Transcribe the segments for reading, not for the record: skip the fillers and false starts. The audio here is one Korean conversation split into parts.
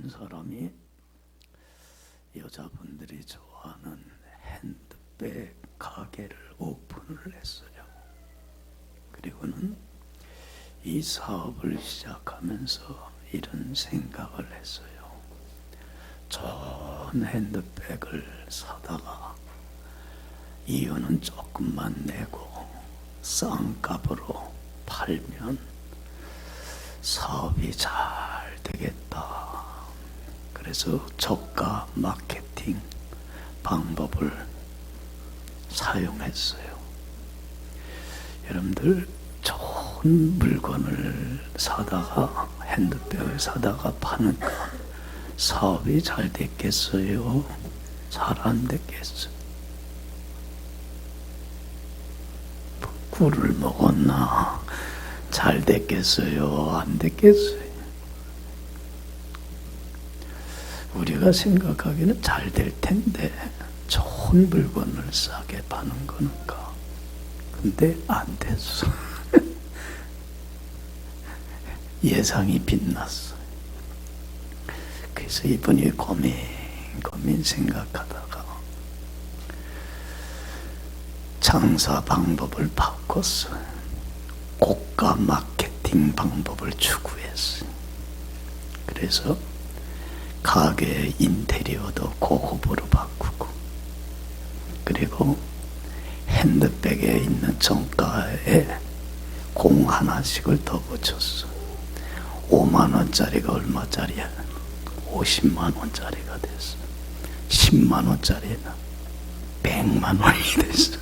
어떤 사람이 여자분들이 좋아하는 핸드백 가게를 오픈을 했어요. 그리고는 이 사업을 시작하면서 이런 생각을 했어요. 좋은 핸드백을 사다가 이유는 조금만 내고 싼 값으로 팔면 사업이 잘 되겠다. 그래서 저가 마케팅 방법을 사용했어요. 여러분들 좋은 물건을 사다가 핸드백을 사다가 파니까 사업이 잘 됐겠어요? 잘 안 됐겠어요? 꿀을 먹었나? 잘 됐겠어요? 안 됐겠어요? 우리가 생각하기는 잘 될 텐데 좋은 물건을 싸게 파는 거니까. 근데 안 됐어. 예상이 빗났어. 그래서 이분이 고민 생각하다가 장사 방법을 바꿨어요. 고가 마케팅 방법을 추구했어요. 그래서 가게 인테리어도 고급으로 바꾸고, 그리고 핸드백에 있는 정가에 공 하나씩을 더 붙였어. 5만 원짜리가 얼마짜리야? 50만 원짜리가 됐어. 10만 원짜리는 100만 원이 됐어.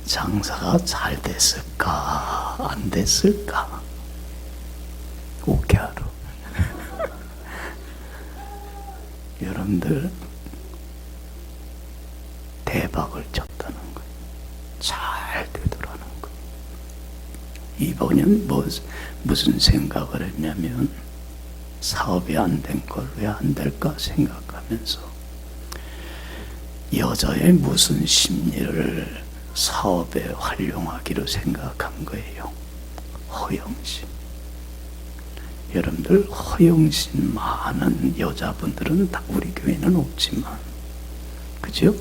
장사가 잘 됐을까? 안 됐을까? 오케하루. 여러분들 대박을 쳤다는 거예요. 잘 되더라는 거예요. 이번엔 무슨 생각을 했냐면 사업이 안 된 걸 왜 안 될까 생각하면서 여자의 무슨 심리를 사업에 활용하기로 생각한 거예요. 허영심. 여러분들 허영심 많은 여자분들은 다 우리 교회는 없지만, 그죠?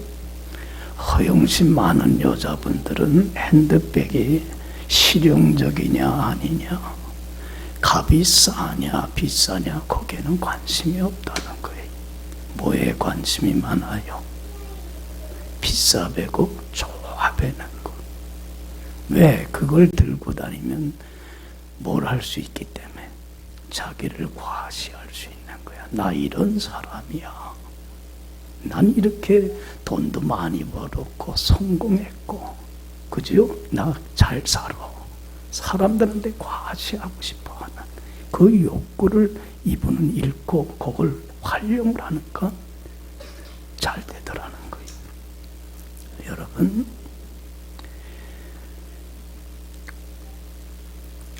허영심 많은 여자분들은 핸드백이 실용적이냐 아니냐, 값이 싸냐 비싸냐 거기에는 관심이 없다는 거예요. 뭐에 관심이 많아요? 비싸 배고 좋아 배는 거. 왜? 그걸 들고 다니면 뭘 할 수 있기 때문에 자기를 과시할 수 있는 거야. 나 이런 사람이야. 난 이렇게 돈도 많이 벌었고 성공했고, 그죠? 나 잘 살아. 사람들한테 과시하고 싶어 하는 그 욕구를 이분은 잃고 그걸 활용을 하니까 잘 되더라는 거예요. 여러분,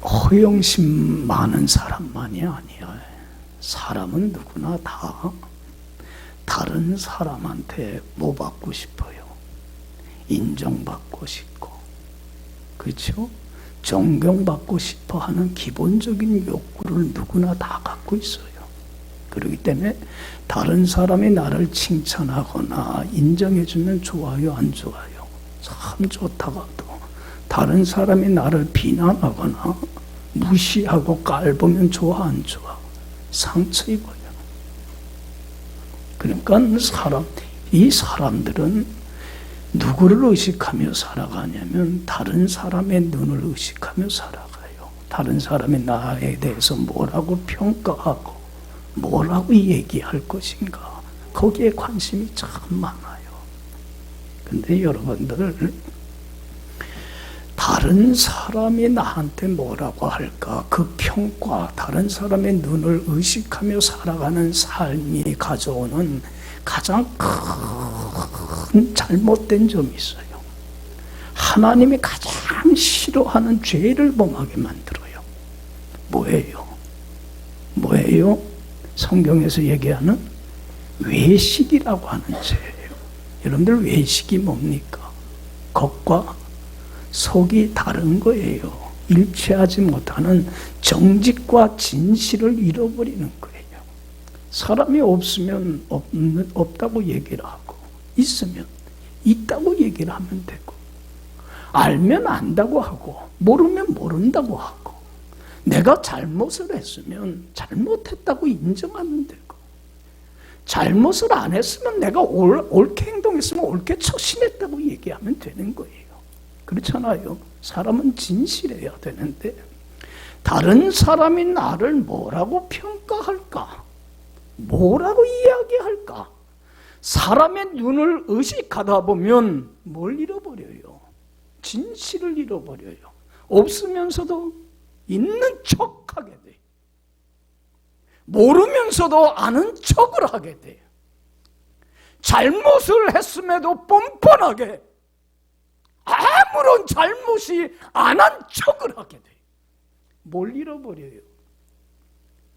허영심 많은 사람만이 아니야. 사람은 누구나 다 다른 사람한테 뭐 받고 싶어요? 인정받고 싶고, 그렇죠? 존경받고 싶어 하는 기본적인 욕구를 누구나 다 갖고 있어요. 그렇기 때문에 다른 사람이 나를 칭찬하거나 인정해주면 좋아요, 안 좋아요? 참 좋다가도 다른 사람이 나를 비난하거나 무시하고 깔보면 좋아, 안 좋아? 상처 입어요. 그러니까 이 사람들은 누구를 의식하며 살아가냐면 다른 사람의 눈을 의식하며 살아가요. 다른 사람이 나에 대해서 뭐라고 평가하고 뭐라고 얘기할 것인가, 거기에 관심이 참 많아요. 근데 여러분들, 다른 사람이 나한테 뭐라고 할까, 그 평가, 다른 사람의 눈을 의식하며 살아가는 삶이 가져오는 가장 큰 잘못된 점이 있어요. 하나님이 가장 싫어하는 죄를 범하게 만들어요. 뭐예요? 뭐예요? 성경에서 얘기하는 외식이라고 하는 죄예요. 여러분들, 외식이 뭡니까? 겉과 속이 다른 거예요. 일치하지 못하는 정직과 진실을 잃어버리는 거예요. 사람이 없으면 없다고 얘기를 하고, 있으면 있다고 얘기를 하면 되고, 알면 안다고 하고, 모르면 모른다고 하고, 내가 잘못을 했으면 잘못했다고 인정하면 되고, 잘못을 안 했으면 내가 옳게 행동했으면 옳게 처신했다고 얘기하면 되는 거예요. 그렇잖아요. 사람은 진실해야 되는데, 다른 사람이 나를 뭐라고 평가할까? 뭐라고 이야기할까? 사람의 눈을 의식하다 보면 뭘 잃어버려요? 진실을 잃어버려요. 없으면서도 있는 척하게 돼요. 모르면서도 아는 척을 하게 돼요. 잘못을 했음에도 뻔뻔하게 아무런 잘못이 안 한 척을 하게 돼요. 뭘 잃어버려요?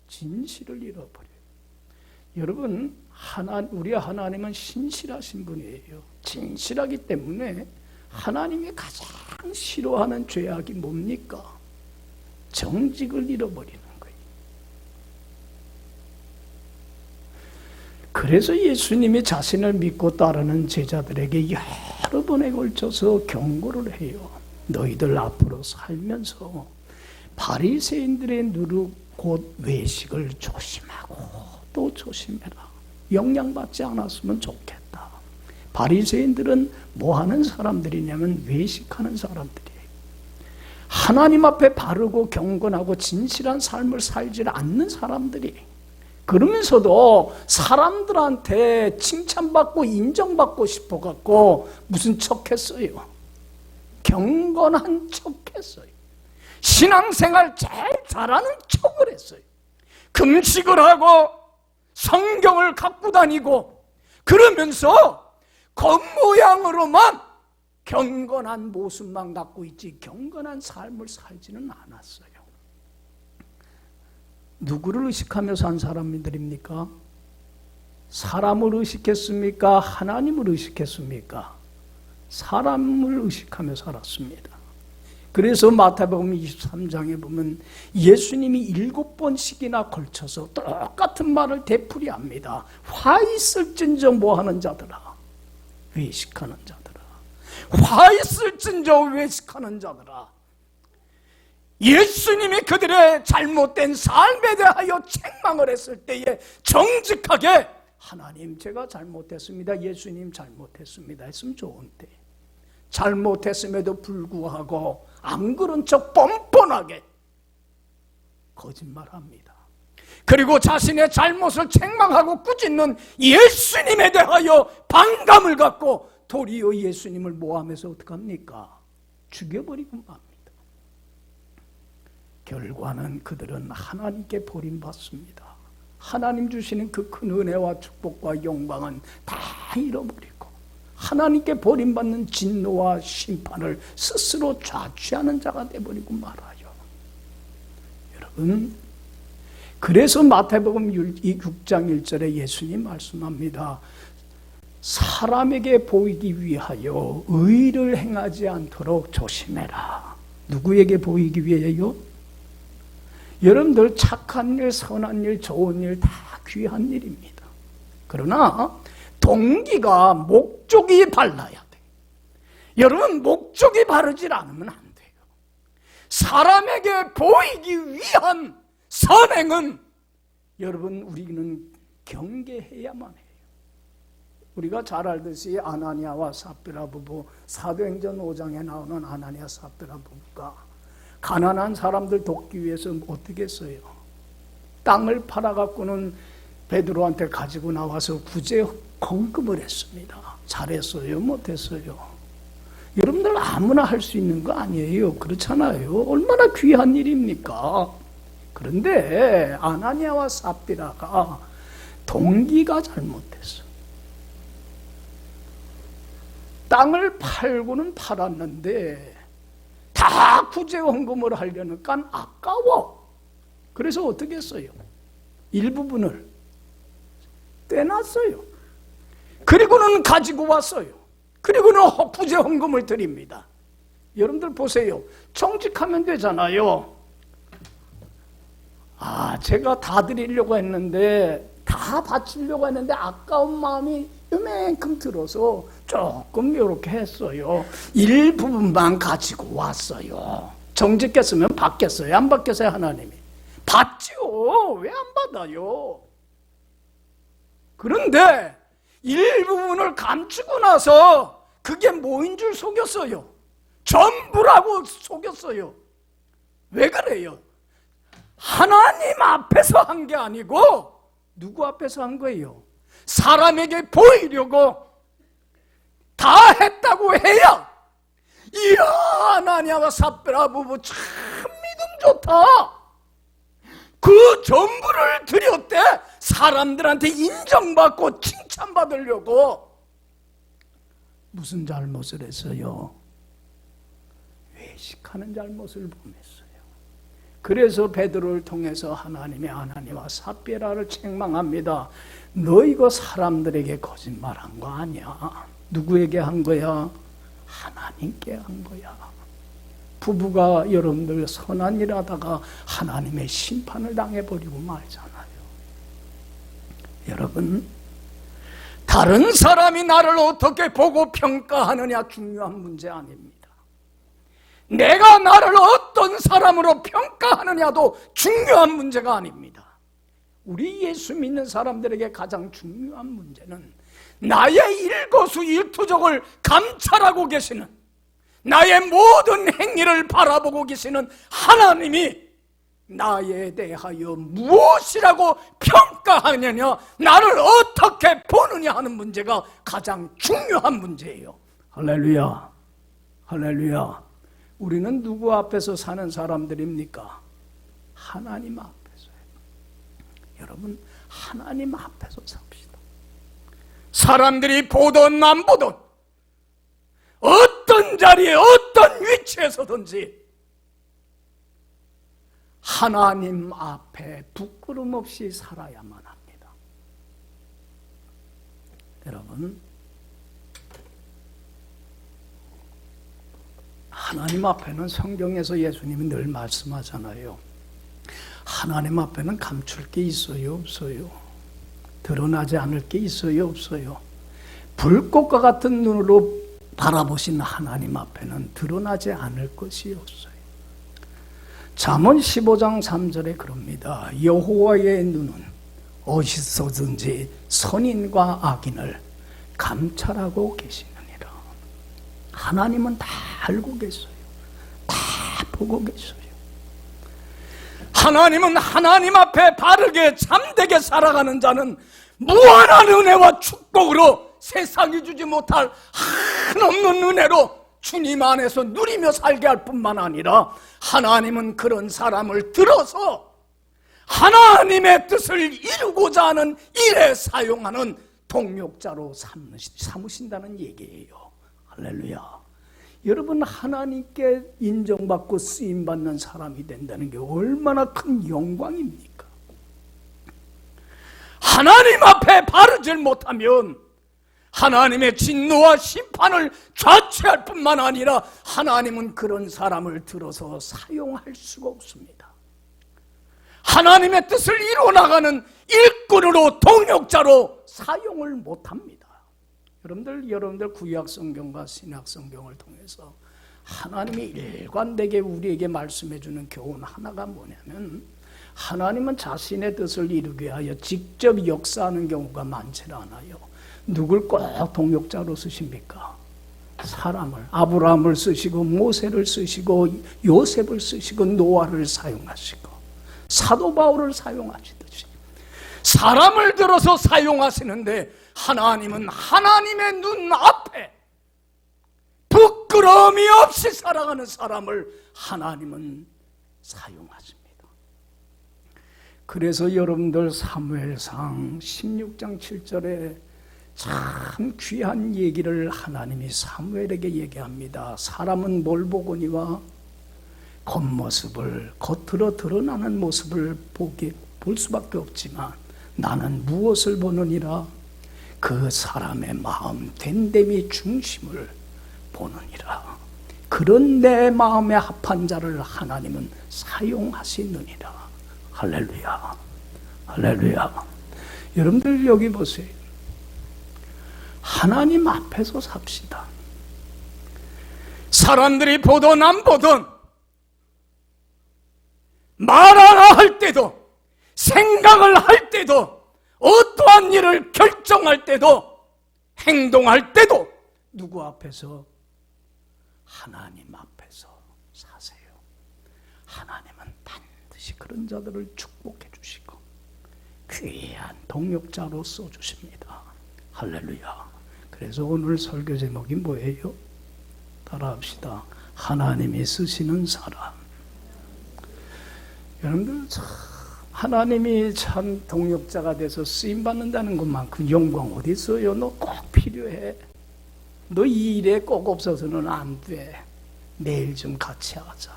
진실을 잃어버려요. 여러분, 우리 하나님은 신실하신 분이에요. 진실하기 때문에 하나님이 가장 싫어하는 죄악이 뭡니까? 정직을 잃어버리는 거예요. 그래서 예수님이 자신을 믿고 따르는 제자들에게 여러 번에 걸쳐서 경고를 해요. 너희들 앞으로 살면서 바리새인들의 누룩 곧 외식을 조심하고 또 조심해라. 영향받지 않았으면 좋겠다. 바리새인들은 뭐 하는 사람들이냐면 외식하는 사람들이에요. 하나님 앞에 바르고 경건하고 진실한 삶을 살지 않는 사람들이, 그러면서도 사람들한테 칭찬받고 인정받고 싶어갖고 무슨 척했어요? 경건한 척했어요. 신앙생활 제일 잘하는 척을 했어요. 금식을 하고 성경을 갖고 다니고 그러면서 겉모양으로만 경건한 모습만 갖고 있지 경건한 삶을 살지는 않았어요. 누구를 의식하며 산 사람들입니까? 사람을 의식했습니까? 하나님을 의식했습니까? 사람을 의식하며 살았습니다. 그래서 마태복음 23장에 보면 예수님이 7번씩이나 걸쳐서 똑같은 말을 되풀이합니다. 화 있을진저 뭐하는 자들아, 외식하는 자들아, 화 있을진저 외식하는 자들아. 예수님이 그들의 잘못된 삶에 대하여 책망을 했을 때에 정직하게 하나님 제가 잘못했습니다, 예수님 잘못했습니다 했으면 좋은데, 잘못했음에도 불구하고 안 그런 척 뻔뻔하게 거짓말합니다. 그리고 자신의 잘못을 책망하고 꾸짖는 예수님에 대하여 반감을 갖고 도리어 예수님을 모함해서 어떡합니까? 죽여버리고 맙니다. 결과는 그들은 하나님께 버림받습니다. 하나님 주시는 그 큰 은혜와 축복과 영광은 다 잃어버리고 하나님께 버림받는 진노와 심판을 스스로 자취하는 자가 되어버리고 말아요. 여러분, 그래서 마태복음 6장 1절에 예수님 말씀합니다. 사람에게 보이기 위하여 의를 행하지 않도록 조심해라. 누구에게 보이기 위해요? 여러분들 착한 일, 선한 일, 좋은 일 다 귀한 일입니다. 그러나 동기가, 목적이 발라야 돼요. 여러분, 목적이 바르지 않으면 안 돼요. 사람에게 보이기 위한 선행은 여러분 우리는 경계해야만 해요. 우리가 잘 알듯이 아나니아와 삽비라 부부, 사도행전 5장에 나오는 아나니아 삽비라 부부가 가난한 사람들 돕기 위해서 어떻게 했어요? 땅을 팔아갖고는 베드로한테 가지고 나와서 구제 헌금을 했습니다. 잘했어요? 못했어요? 여러분들 아무나 할 수 있는 거 아니에요. 그렇잖아요. 얼마나 귀한 일입니까? 그런데 아나니아와 삽비라가 동기가 잘못됐어. 땅을 팔고는 팔았는데 다 구제 헌금을 하려니까 아까워. 그래서 어떻게 했어요? 일부분을 떼놨어요. 그리고는 가지고 왔어요. 그리고는 구제 헌금을 드립니다. 여러분들 보세요. 정직하면 되잖아요. 제가 다 드리려고 했는데 다 다 바치려고 했는데 아까운 마음이 이만큼 들어서 조금 이렇게 했어요. 일부분만 가지고 왔어요. 정직했으면 받겠어요? 안 받겠어요? 하나님이 받지요. 왜 안 받아요? 그런데 일부분을 감추고 나서 그게 뭐인 줄 속였어요. 전부라고 속였어요. 왜 그래요? 하나님 앞에서 한 게 아니고 누구 앞에서 한 거예요? 사람에게 보이려고 다 했다고 해야, 이야 아나니아와 삽비라 부부 참 믿음 좋다, 그 전부를 드렸대. 사람들한테 인정받고 칭찬받으려고. 무슨 잘못을 했어요? 외식하는 잘못을 범했어요. 그래서 베드로를 통해서 하나님이 아나니아와 삽비라를 책망합니다. 너 이거 사람들에게 거짓말한 거 아니야. 누구에게 한 거야? 하나님께 한 거야. 부부가 여러분들 선한 일 하다가 하나님의 심판을 당해버리고 말잖아요. 여러분, 다른 사람이 나를 어떻게 보고 평가하느냐 중요한 문제 아닙니다. 내가 나를 어떤 사람으로 평가하느냐도 중요한 문제가 아닙니다. 우리 예수 믿는 사람들에게 가장 중요한 문제는 나의 일거수일투족을 감찰하고 계시는, 나의 모든 행위를 바라보고 계시는 하나님이 나에 대하여 무엇이라고 평가하느냐, 나를 어떻게 보느냐 하는 문제가 가장 중요한 문제예요. 할렐루야, 할렐루야. 우리는 누구 앞에서 사는 사람들입니까? 하나님 앞에서요. 여러분, 하나님 앞에서 삽시다. 사람들이 보든 안 보든, 어떤 자리에 어떤 위치에서든지 하나님 앞에 부끄럼 없이 살아야만 합니다. 여러분, 하나님 앞에는 성경에서 예수님이 늘 말씀하잖아요. 하나님 앞에는 감출 게 있어요, 없어요? 드러나지 않을 게 있어요, 없어요? 불꽃과 같은 눈으로 바라보신 하나님 앞에는 드러나지 않을 것이 없어요. 잠언 15장 3절에 그럽니다. 여호와의 눈은 어디서든지 선인과 악인을 감찰하고 계시느니라. 하나님은 다 알고 계세요. 다 보고 계세요. 하나님은 하나님 앞에 바르게 참되게 살아가는 자는 무한한 은혜와 축복으로 세상이 주지 못할 한없는 은혜로 주님 안에서 누리며 살게 할 뿐만 아니라, 하나님은 그런 사람을 들어서 하나님의 뜻을 이루고자 하는 일에 사용하는 동력자로 삼으신다는 얘기예요. 할렐루야. 여러분, 하나님께 인정받고 쓰임받는 사람이 된다는 게 얼마나 큰 영광입니까? 하나님 앞에 바르질 못하면 하나님의 진노와 심판을 자초할 뿐만 아니라 하나님은 그런 사람을 들어서 사용할 수가 없습니다. 하나님의 뜻을 이루어나가는 일꾼으로, 동력자로 사용을 못합니다. 여러분들 구약 성경과 신약 성경을 통해서 하나님이 일관되게 우리에게 말씀해 주는 교훈 하나가 뭐냐면, 하나님은 자신의 뜻을 이루기 위하여 직접 역사하는 경우가 많지 않아요. 누굴 꼭 동역자로 쓰십니까? 사람을, 아브라함을 쓰시고 모세를 쓰시고 요셉을 쓰시고 노아를 사용하시고 사도 바울을 사용하시듯이 사람을 들어서 사용하시는데, 하나님은 하나님의 눈 앞에 부끄러움이 없이 살아가는 사람을 하나님은 사용하십니다. 그래서 여러분들 사무엘상 16장 7절에 참 귀한 얘기를 하나님이 사무엘에게 얘기합니다. 사람은 뭘 보거니와 겉모습을, 겉으로 드러나는 모습을 볼 수밖에 없지만 나는 무엇을 보느니라? 그 사람의 마음 됨됨이 중심을 보느니라. 그런 내 마음에 합한 자를 하나님은 사용하시느니라. 할렐루야, 할렐루야. 여러분들 여기 보세요. 하나님 앞에서 삽시다. 사람들이 보든 안 보든, 말 하나 할 때도, 생각을 할 때도, 어떠한 일을 결정할 때도, 행동할 때도 누구 앞에서? 하나님 앞에서 사세요. 하나님은 반드시 그런 자들을 축복해 주시고 귀한 동역자로 써주십니다. 할렐루야. 그래서 오늘 설교 제목이 뭐예요? 따라합시다. 하나님이 쓰시는 사람. 여러분들 참 하나님이 참 동역자가 돼서 쓰임받는다는 것만큼 영광 어디 있어요? 너 꼭 필요해. 너 이 일에 꼭 없어서는 안 돼. 내일 좀 같이 하자.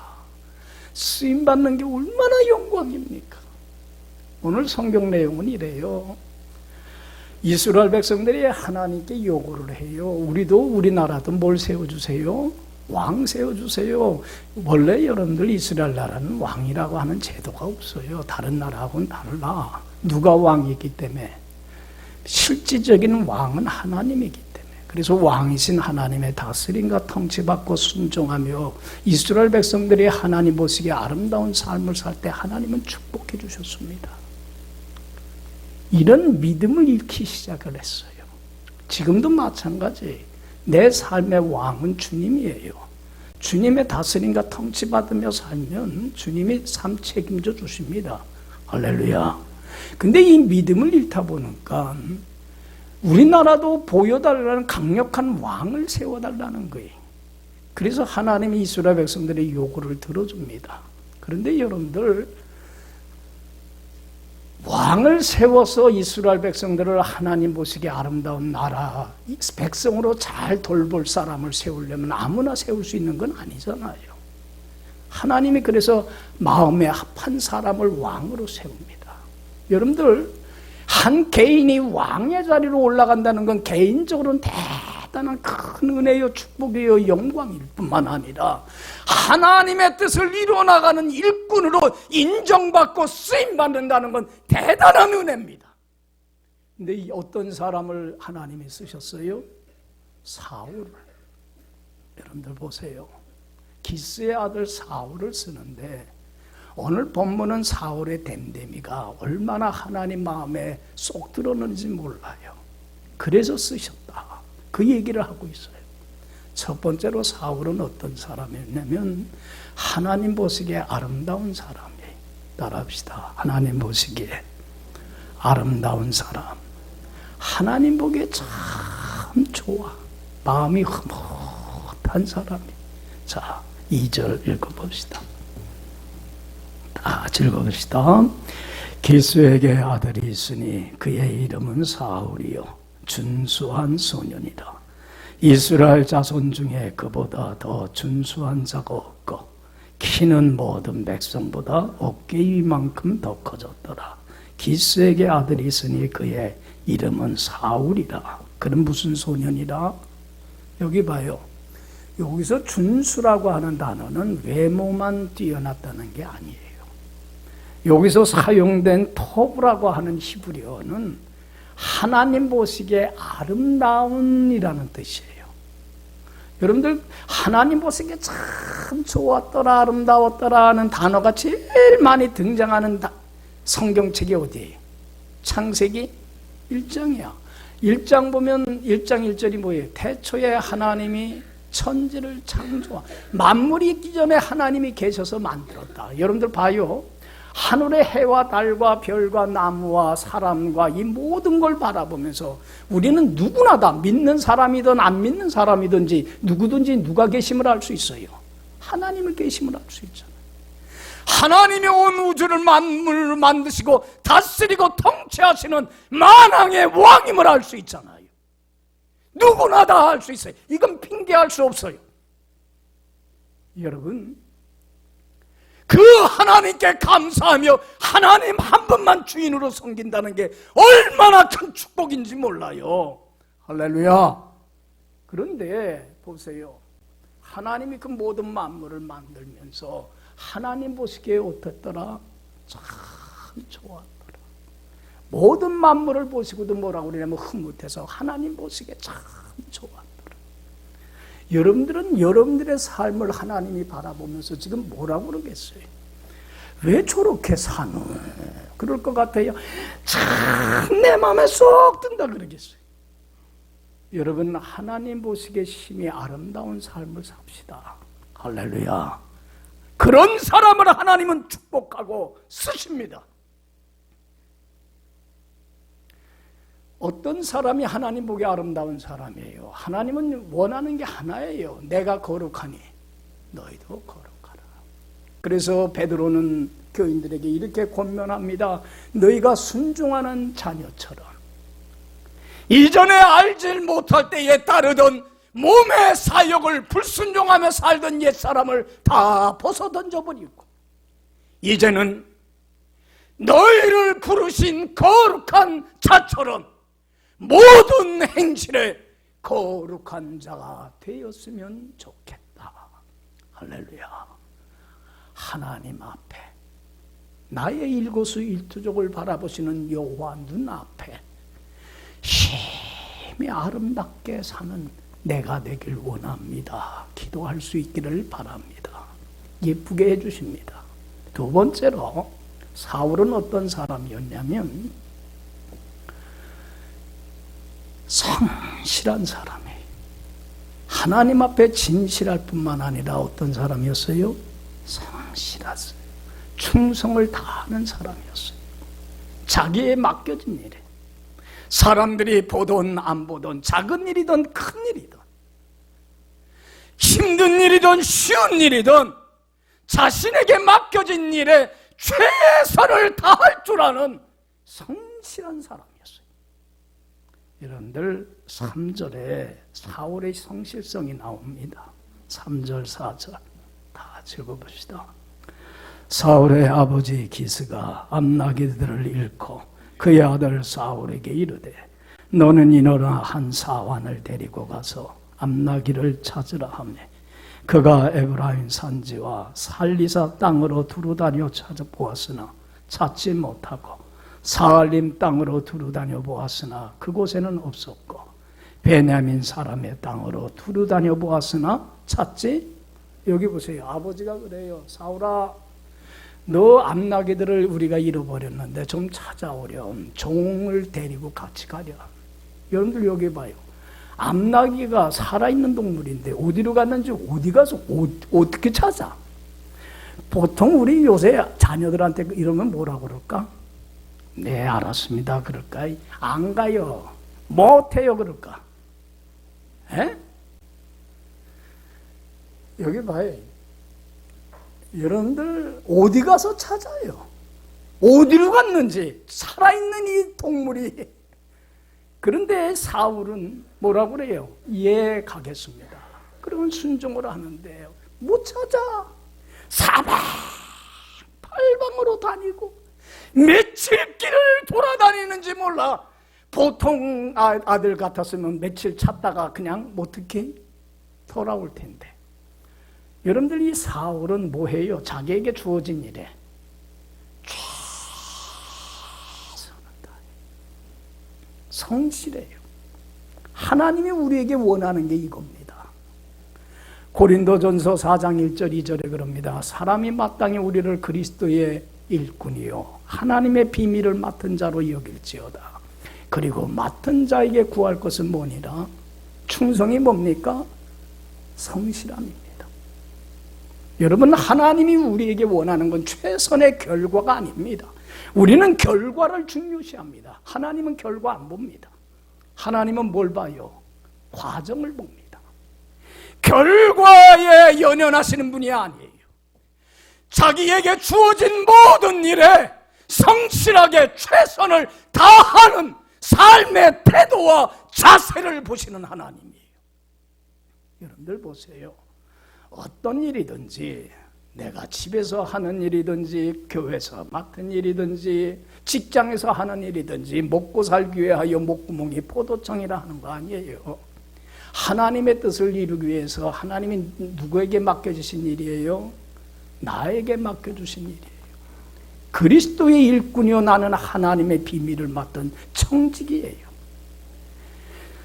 쓰임받는 게 얼마나 영광입니까? 오늘 성경 내용은 이래요. 이스라엘 백성들이 하나님께 요구를 해요. 우리나라도 뭘 세워주세요? 왕 세워주세요. 원래 여러분들 이스라엘 나라는 왕이라고 하는 제도가 없어요. 다른 나라하고는 달라. 누가 왕이기 때문에? 실질적인 왕은 하나님이기 때문에. 그래서 왕이신 하나님의 다스림과 통치받고 순종하며 이스라엘 백성들이 하나님 보시기에 아름다운 삶을 살 때 하나님은 축복해 주셨습니다. 이런 믿음을 잃기 시작을 했어요. 지금도 마찬가지. 내 삶의 왕은 주님이에요. 주님의 다스림과 통치받으며 살면 주님이 삶 책임져 주십니다. 할렐루야. 근데 이 믿음을 잃다 보니까 우리나라도 보여달라는 강력한 왕을 세워달라는 거예요. 그래서 하나님이 이스라엘 백성들의 요구를 들어줍니다. 그런데 여러분들 왕을 세워서 이스라엘 백성들을 하나님 보시기에 아름다운 나라, 백성으로 잘 돌볼 사람을 세우려면 아무나 세울 수 있는 건 아니잖아요. 하나님이 그래서 마음에 합한 사람을 왕으로 세웁니다. 여러분들 한 개인이 왕의 자리로 올라간다는 건 개인적으로는 대단한 큰 은혜요, 축복이요, 영광일 뿐만 아니라 하나님의 뜻을 이루어나가는 일꾼으로 인정받고 쓰임받는다는 건 대단한 은혜입니다. 근데 어떤 사람을 하나님이 쓰셨어요? 사울을. 여러분들 보세요. 기스의 아들 사울을 쓰는데 오늘 본문은 사울의 댐댐이가 얼마나 하나님 마음에 쏙 들었는지 몰라요. 그래서 쓰셨다. 그 얘기를 하고 있어요. 첫 번째로 사울은 어떤 사람이었냐면 하나님 보시기에 아름다운 사람이에요. 따라합시다. 하나님 보시기에 아름다운 사람. 하나님 보기에 참 좋아. 마음이 흐뭇한 사람이. 자, 2절 읽어봅시다. 다 읽어봅시다. 기스에게 아들이 있으니 그의 이름은 사울이요 준수한 소년이라. 이스라엘 자손 중에 그보다 더 준수한 자가 없고 키는 모든 백성보다 어깨 위만큼 더 커졌더라. 기스에게 아들이 있으니 그의 이름은 사울이라. 그는 무슨 소년이라? 여기 봐요. 여기서 준수라고 하는 단어는 외모만 뛰어났다는 게 아니에요. 여기서 사용된 토브라고 하는 히브리어는 하나님 보시기에 아름다운이라는 뜻이에요. 여러분들 하나님 보시기에 참 좋았더라, 아름다웠더라 하는 단어가 제일 많이 등장하는 성경책이 어디예요? 창세기 1장이야. 1장 보면 1장 1절이 뭐예요? 태초에 하나님이 천지를 창조한, 만물이 있기 전에 하나님이 계셔서 만들었다. 여러분들 봐요. 하늘의 해와 달과 별과 나무와 사람과 이 모든 걸 바라보면서 우리는 누구나 다 믿는 사람이든 안 믿는 사람이든지 누구든지 누가 계심을 알 수 있어요. 하나님을 계심을 알 수 있잖아요. 하나님이 온 우주를 만물을 만드시고 다스리고 통치하시는 만왕의 왕임을 알 수 있잖아요. 누구나 다 알 수 있어요. 이건 핑계할 수 없어요. 여러분, 그 하나님께 감사하며 하나님 한 분만 주인으로 섬긴다는 게 얼마나 큰 축복인지 몰라요. 할렐루야. 그런데 보세요. 하나님이 그 모든 만물을 만들면서 하나님 보시기에 어땠더라? 참 좋았더라. 모든 만물을 보시고도 뭐라고 그러냐면 흐뭇해서 하나님 보시기에 참 좋았더라. 여러분들은 여러분들의 삶을 하나님이 바라보면서 지금 뭐라고 그러겠어요? 왜 저렇게 사노? 그럴 것 같아요. 참 내 마음에 쏙 든다 그러겠어요. 여러분, 하나님 보시기에 심히 아름다운 삶을 삽시다. 할렐루야. 그런 사람을 하나님은 축복하고 쓰십니다. 어떤 사람이 하나님 보기에 아름다운 사람이에요? 하나님은 원하는 게 하나예요. 내가 거룩하니 너희도 거룩하라. 그래서 베드로는 교인들에게 이렇게 권면합니다. 너희가 순종하는 자녀처럼 이전에 알지 못할 때에 따르던 몸의 사욕을 불순종하며 살던 옛사람을 다 벗어 던져버리고 이제는 너희를 부르신 거룩한 자처럼 모든 행실에 거룩한 자가 되었으면 좋겠다. 할렐루야. 하나님 앞에 나의 일거수일투족을 바라보시는 여호와 눈앞에 심히 아름답게 사는 내가 되길 원합니다. 기도할 수 있기를 바랍니다. 예쁘게 해주십니다. 두 번째로 사울은 어떤 사람이었냐면 성실한 사람이에요. 하나님 앞에 진실할 뿐만 아니라 어떤 사람이었어요? 성실했어요. 충성을 다하는 사람이었어요. 자기에 맡겨진 일에 사람들이 보든 안 보든 작은 일이든 큰 일이든 힘든 일이든 쉬운 일이든 자신에게 맡겨진 일에 최선을 다할 줄 아는 성실한 사람이었어요. 여러분들 3절에 사울의 성실성이 나옵니다. 3절 4절 다 읽어봅시다. 사울의 아버지 기스가 암나기들을 잃고 그의 아들 사울에게 이르되 너는 일어나 한 사환을 데리고 가서 암나기를 찾으라 하며 그가 에브라임 산지와 살리사 땅으로 두루다녀 찾아보았으나 찾지 못하고 사알림 땅으로 두루다녀 보았으나 그곳에는 없었고 베냐민 사람의 땅으로 두루다녀 보았으나 찾지. 여기 보세요. 아버지가 그래요. 사울아, 너 암나기들을 우리가 잃어버렸는데 좀 찾아오렴. 종을 데리고 같이 가렴. 여러분들 여기 봐요. 암나기가 살아있는 동물인데 어디로 갔는지 어디 가서 어떻게 찾아? 보통 우리 요새 자녀들한테 이러면 뭐라고 그럴까? 네, 알았습니다. 그럴까? 안 가요. 못해요. 그럴까? 에? 여기 봐요. 여러분들 어디 가서 찾아요? 어디로 갔는지 살아있는 이 동물이. 그런데 사울은 뭐라고 그래요? 예, 가겠습니다. 그러면 순종을 하는데 못 찾아. 사방팔방으로 다니고 며칠 길을 돌아다니는지 몰라. 보통 아들 같았으면 며칠 찾다가 그냥 어떻게 돌아올 텐데. 여러분들 이 사울은 뭐해요? 자기에게 주어진 일에 최선을 다해요. 성실해요. 하나님이 우리에게 원하는 게 이겁니다. 고린도전서 4장 1절 2절에 그럽니다. 사람이 마땅히 우리를 그리스도의 일꾼이요 하나님의 비밀을 맡은 자로 여길지어다. 그리고 맡은 자에게 구할 것은 뭐니라? 충성이 뭡니까? 성실함입니다. 여러분, 하나님이 우리에게 원하는 건 최선의 결과가 아닙니다. 우리는 결과를 중요시합니다. 하나님은 결과 안 봅니다. 하나님은 뭘 봐요? 과정을 봅니다. 결과에 연연하시는 분이 아니에요. 자기에게 주어진 모든 일에 성실하게 최선을 다하는 삶의 태도와 자세를 보시는 하나님이에요. 여러분들 보세요. 어떤 일이든지 내가 집에서 하는 일이든지 교회에서 맡은 일이든지 직장에서 하는 일이든지 먹고 살기 위하여 목구멍이 포도청이라 하는 거 아니에요. 하나님의 뜻을 이루기 위해서 하나님이 누구에게 맡겨주신 일이에요? 나에게 맡겨주신 일이에요. 그리스도의 일꾼이요 나는 하나님의 비밀을 맡은 청직이에요.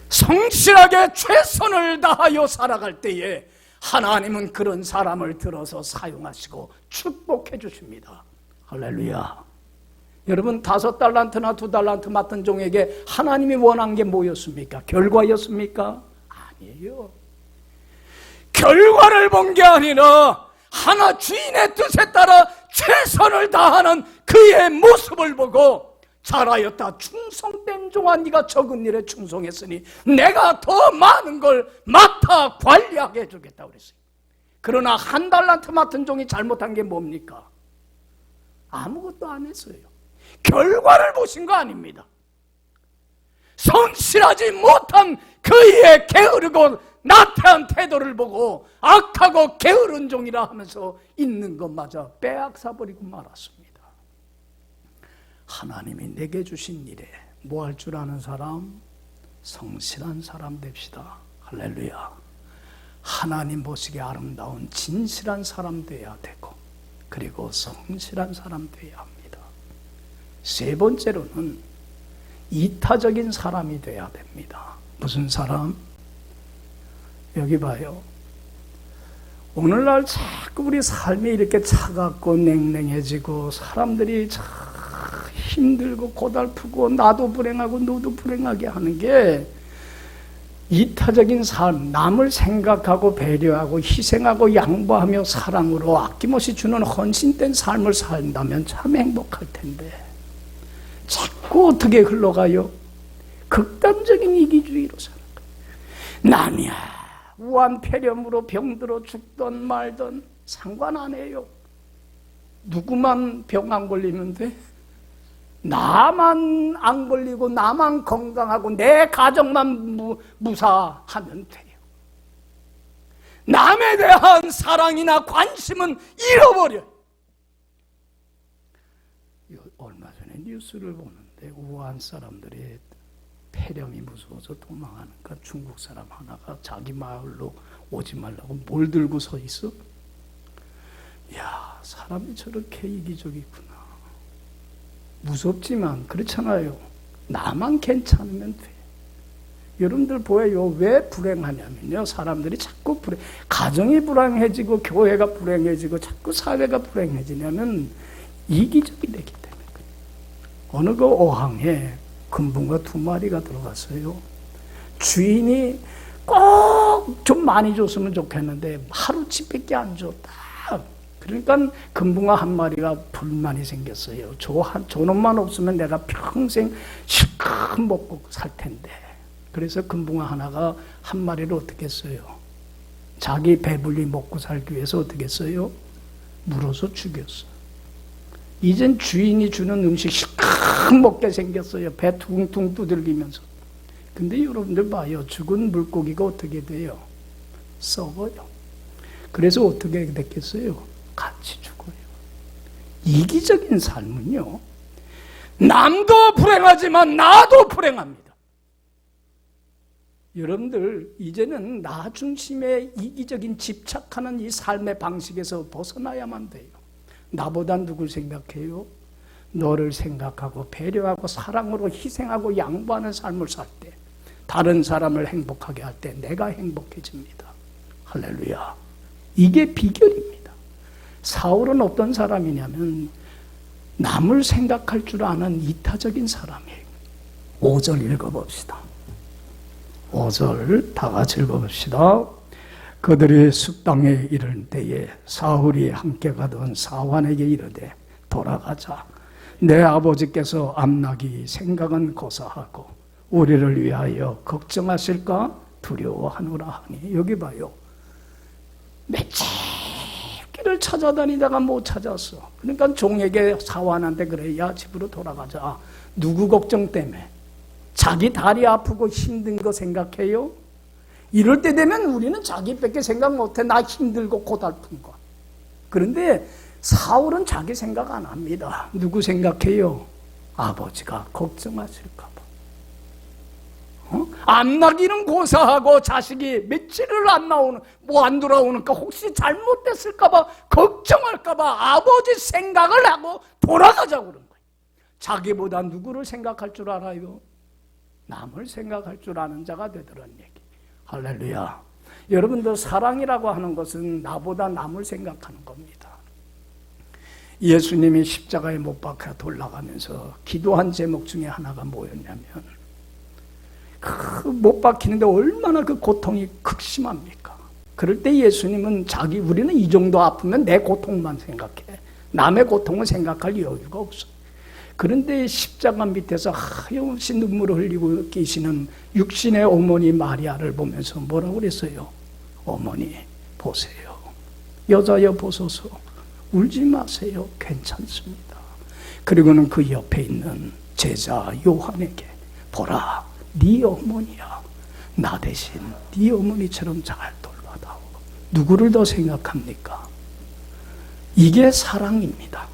성실하게 최선을 다하여 살아갈 때에 하나님은 그런 사람을 들어서 사용하시고 축복해 주십니다. 할렐루야. 여러분 5달란트나 2달란트 맡은 종에게 하나님이 원한 게 뭐였습니까? 결과였습니까? 아니에요. 결과를 본 게 아니라 하나 주인의 뜻에 따라 최선을 다하는 그의 모습을 보고 잘하였다. 충성된 종아 네가 적은 일에 충성했으니 내가 더 많은 걸 맡아 관리하게 해주겠다 그랬어요. 그러나 1달란트 맡은 종이 잘못한 게 뭡니까? 아무것도 안 했어요. 결과를 보신 거 아닙니다. 성실하지 못한 그의 게으르고 나태한 태도를 보고 악하고 게으른 종이라 하면서 있는 것마저 빼앗아버리고 말았습니다. 하나님이 내게 주신 일에 뭐 할 줄 아는 사람? 성실한 사람 됩시다. 할렐루야. 하나님 보시기에 아름다운 진실한 사람 되어야 되고, 그리고 성실한 사람 되어야 합니다. 세 번째로는 이타적인 사람이 되어야 됩니다. 무슨 사람? 여기 봐요. 오늘날 자꾸 우리 삶이 이렇게 차갑고 냉랭해지고 사람들이 참 힘들고 고달프고 나도 불행하고 너도 불행하게 하는 게 이타적인 삶, 남을 생각하고 배려하고 희생하고 양보하며 사랑으로 아낌없이 주는 헌신된 삶을 산다면 참 행복할 텐데 자꾸 어떻게 흘러가요? 극단적인 이기주의로 살아가요. 남이야 우한 폐렴으로 병들어 죽던 말던 상관 안 해요. 누구만 병 안 걸리면 돼? 나만 안 걸리고 나만 건강하고 내 가정만 무사하면 돼요. 남에 대한 사랑이나 관심은 잃어버려요. 얼마 전에 뉴스를 보는데 우한 사람들이 폐렴이 무서워서 도망하니까 중국 사람 하나가 자기 마을로 오지 말라고 뭘 들고 서 있어? 야, 사람이 저렇게 이기적이구나. 무섭지만 그렇잖아요. 나만 괜찮으면 돼. 여러분들 보여요. 왜 불행하냐면요. 사람들이 자꾸 가정이 불행해지고 교회가 불행해지고 자꾸 사회가 불행해지냐면 이기적이 되기 때문에. 어느 그 어항에 금붕어 2마리가 들어갔어요. 주인이 꼭 좀 많이 줬으면 좋겠는데 하루치밖에 안 줬다. 그러니까 금붕어 1마리가 불만이 생겼어요. 저놈만 없으면 내가 평생 실컷 먹고 살 텐데. 그래서 금붕어 하나가 1마리를 어떻게 했어요? 자기 배불리 먹고 살기 위해서 어떻게 했어요? 물어서 죽였어. 이젠 주인이 주는 음식 실컷 먹게 생겼어요. 배 퉁퉁 두들기면서. 근데 여러분들 봐요. 죽은 물고기가 어떻게 돼요? 썩어요. 그래서 어떻게 됐겠어요? 같이 죽어요. 이기적인 삶은요, 남도 불행하지만 나도 불행합니다. 여러분들 이제는 나 중심의 이기적인 집착하는 이 삶의 방식에서 벗어나야만 돼요. 나보다 누굴 생각해요? 너를 생각하고 배려하고 사랑으로 희생하고 양보하는 삶을 살 때, 다른 사람을 행복하게 할 때 내가 행복해집니다. 할렐루야. 이게 비결입니다. 사울은 어떤 사람이냐면 남을 생각할 줄 아는 이타적인 사람이에요. 5절 읽어봅시다. 5절 다 같이 읽어봅시다. 그들이 숲땅에 이를 때에 사울이 함께 가던 사환에게 이르되 돌아가자. 내 아버지께서 암나기 생각은 고사하고 우리를 위하여 걱정하실까 두려워하노라 하니. 여기 봐요. 며칠 길을 찾아다니다가 못 찾았어. 그러니까 종에게 사환한테 그래, 야 집으로 돌아가자. 누구 걱정 때문에? 자기 다리 아프고 힘든 거 생각해요? 이럴 때 되면 우리는 자기밖에 생각 못해. 나 힘들고 고달픈 거. 그런데 사울은 자기 생각 안 합니다. 누구 생각해요? 아버지가 걱정하실까 봐. 암나기는 고사하고 자식이 며칠을 안 나오는, 안 돌아오니까 혹시 잘못됐을까봐 걱정할까봐 아버지 생각을 하고 돌아가자고 그런 거예요. 자기보다 누구를 생각할 줄 알아요? 남을 생각할 줄 아는 자가 되더란 얘기. 할렐루야. 여러분들, 사랑이라고 하는 것은 나보다 남을 생각하는 겁니다. 예수님이 십자가에 못 박혀 돌아가면서 기도한 제목 중에 하나가 뭐였냐면, 못 박히는데 얼마나 그 고통이 극심합니까? 그럴 때 예수님은 우리는 이 정도 아프면 내 고통만 생각해. 남의 고통을 생각할 여유가 없어. 그런데 십자가 밑에서 하염없이 눈물을 흘리고 계시는 육신의 어머니 마리아를 보면서 뭐라고 그랬어요? 어머니 보세요. 여자여 보소서. 울지 마세요. 괜찮습니다. 그리고는 그 옆에 있는 제자 요한에게, 보라, 네 어머니야. 나 대신 네 어머니처럼 잘 돌봐다오. 누구를 더 생각합니까? 이게 사랑입니다.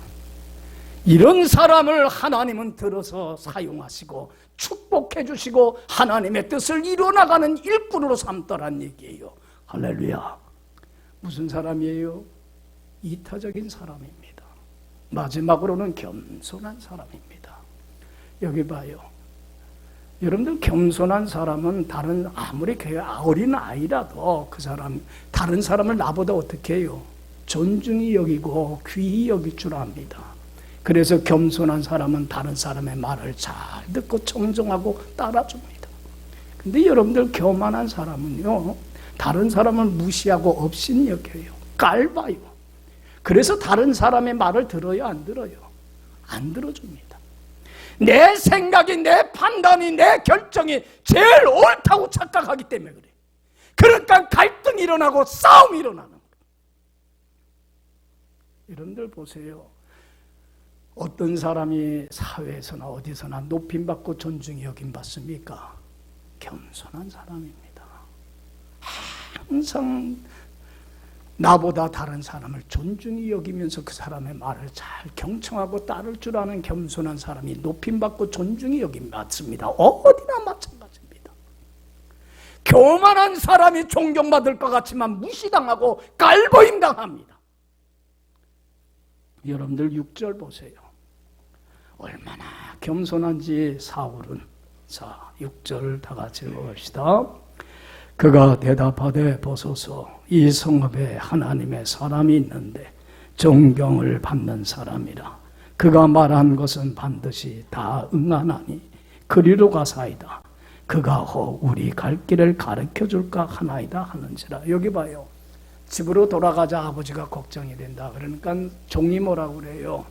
이런 사람을 하나님은 들어서 사용하시고 축복해 주시고 하나님의 뜻을 이루어나가는 일꾼으로 삼더란 얘기예요. 할렐루야. 무슨 사람이에요? 이타적인 사람입니다. 마지막으로는 겸손한 사람입니다. 여기 봐요. 여러분들, 겸손한 사람은 아무리 어린 아이라도 그 사람, 다른 사람을 나보다 어떻게 해요? 존중히 여기고 귀히 여길 줄 압니다. 그래서 겸손한 사람은 다른 사람의 말을 잘 듣고 청정하고 따라줍니다. 근데 여러분들, 교만한 사람은요, 다른 사람을 무시하고 업신여겨요. 깔봐요. 그래서 다른 사람의 말을 들어요, 안 들어요? 안 들어줍니다. 내 생각이, 내 판단이, 내 결정이 제일 옳다고 착각하기 때문에 그래요. 그러니까 갈등이 일어나고 싸움이 일어나는 거예요. 여러분들 보세요. 어떤 사람이 사회에서나 어디서나 높임받고 존중이 여김받습니까? 겸손한 사람입니다. 항상 나보다 다른 사람을 존중히 여기면서 그 사람의 말을 잘 경청하고 따를 줄 아는 겸손한 사람이 높임받고 존중이 여김받습니다. 어디나 마찬가지입니다. 교만한 사람이 존경받을 것 같지만 무시당하고 깔보임당합니다. 여러분들 6절 보세요. 얼마나 겸손한지 사울은. 자, 6절 다 같이 읽어봅시다. 그가 대답하되 보소서, 이 성읍에 하나님의 사람이 있는데 존경을 받는 사람이라. 그가 말한 것은 반드시 다 응하나니 그리로 가사이다. 그가 혹 우리 갈 길을 가르쳐 줄까 하나이다 하는지라. 여기 봐요. 집으로 돌아가자 아버지가 걱정이 된다. 그러니까 종이 뭐라고 그래요?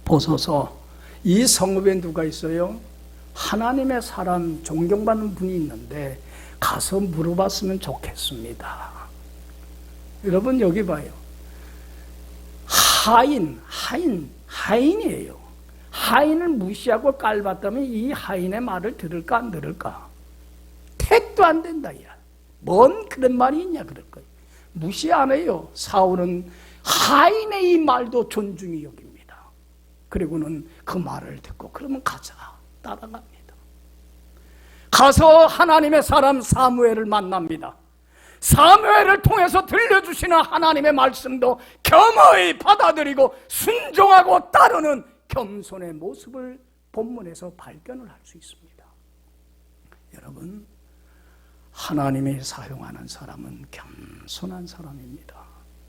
보소서, 이 성읍에 누가 있어요? 하나님의 사람, 존경받는 분이 있는데 가서 물어봤으면 좋겠습니다. 여러분, 여기 봐요. 하인이에요. 하인을 무시하고 깔봤다면 이 하인의 말을 들을까 안 들을까? 택도 안 된다. 야, 뭔 그런 말이 있냐 그럴 거예요. 무시 안 해요. 사울은 하인의 이 말도 존중히 여깁니다. 그리고는 그 말을 듣고 그러면 가자 따라갑니다. 가서 하나님의 사람 사무엘을 만납니다. 사무엘을 통해서 들려주시는 하나님의 말씀도 겸허히 받아들이고 순종하고 따르는 겸손의 모습을 본문에서 발견을 할 수 있습니다. 여러분, 하나님이 사용하는 사람은 겸손한 사람입니다.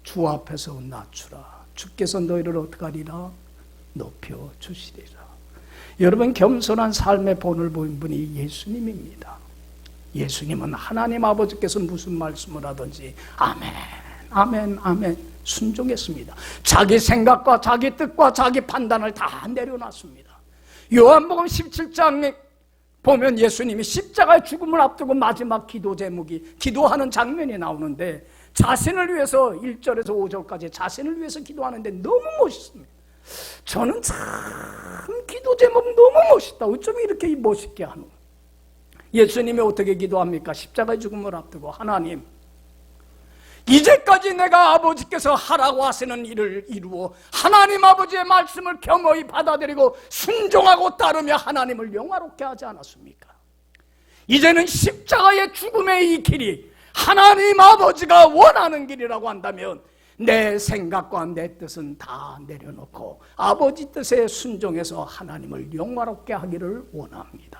주 앞에서 낮추라. 주께서 너희를 어떻게 하리라? 높여주시리라. 여러분, 겸손한 삶의 본을 보인 분이 예수님입니다. 예수님은 하나님 아버지께서 무슨 말씀을 하든지 아멘, 아멘, 아멘 순종했습니다. 자기 생각과 자기 뜻과 자기 판단을 다 내려놨습니다. 요한복음 17장에 보면 예수님이 십자가의 죽음을 앞두고 마지막 기도 제목이 기도하는 장면이 나오는데 자신을 위해서 1절에서 5절까지 자신을 위해서 기도하는데 너무 멋있습니다. 저는 참 기도 제목 너무 멋있다. 어쩜 이렇게 멋있게 하노? 예수님이 어떻게 기도합니까? 십자가의 죽음을 앞두고 하나님, 이제까지 내가 아버지께서 하라고 하시는 일을 이루어 하나님 아버지의 말씀을 겸허히 받아들이고 순종하고 따르며 하나님을 영화롭게 하지 않았습니까? 이제는 십자가의 죽음의 이 길이 하나님 아버지가 원하는 길이라고 한다면 내 생각과 내 뜻은 다 내려놓고 아버지 뜻에 순종해서 하나님을 영화롭게 하기를 원합니다.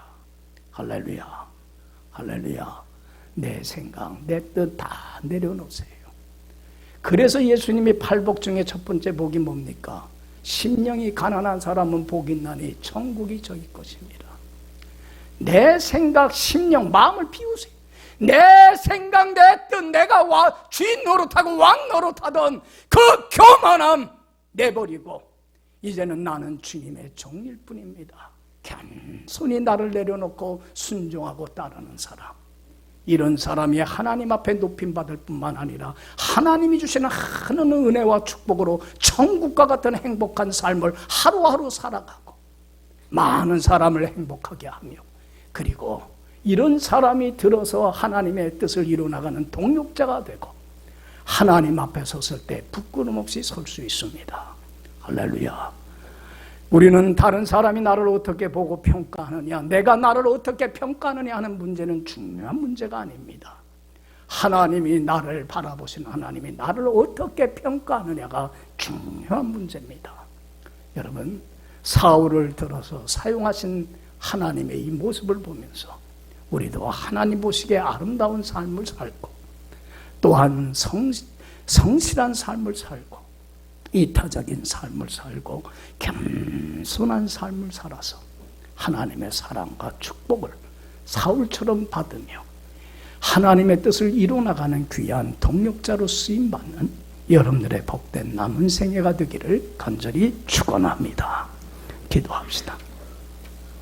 할렐루야, 할렐루야. 내 생각, 내 뜻 다 내려놓으세요. 그래서 예수님이 팔복 중에 첫 번째 복이 뭡니까? 심령이 가난한 사람은 복이 있나니 천국이 저희 것입니다. 내 생각, 심령, 마음을 비우세요. 내 생각, 내 뜻, 내가 주인 노릇하고 왕 노릇하던 그 교만함 내버리고 이제는 나는 주님의 종일 뿐입니다. 겸손히 나를 내려놓고 순종하고 따르는 사람, 이런 사람이 하나님 앞에 높임받을 뿐만 아니라 하나님이 주시는 하나님의 은혜와 축복으로 천국과 같은 행복한 삶을 하루하루 살아가고 많은 사람을 행복하게 하며, 그리고 이런 사람이 들어서 하나님의 뜻을 이루어나가는 동력자가 되고 하나님 앞에 섰을 때 부끄럼 없이 설 수 있습니다. 할렐루야. 우리는 다른 사람이 나를 어떻게 보고 평가하느냐, 내가 나를 어떻게 평가하느냐 하는 문제는 중요한 문제가 아닙니다. 하나님이 나를 바라보시는 하나님이 나를 어떻게 평가하느냐가 중요한 문제입니다. 여러분, 사울을 들어서 사용하신 하나님의 이 모습을 보면서 우리도 하나님 보시기에 아름다운 삶을 살고 또한 성실한 삶을 살고 이타적인 삶을 살고 겸손한 삶을 살아서 하나님의 사랑과 축복을 사울처럼 받으며 하나님의 뜻을 이루어나가는 귀한 동력자로 쓰임받는 여러분들의 복된 남은 생애가 되기를 간절히 축원합니다. 기도합시다.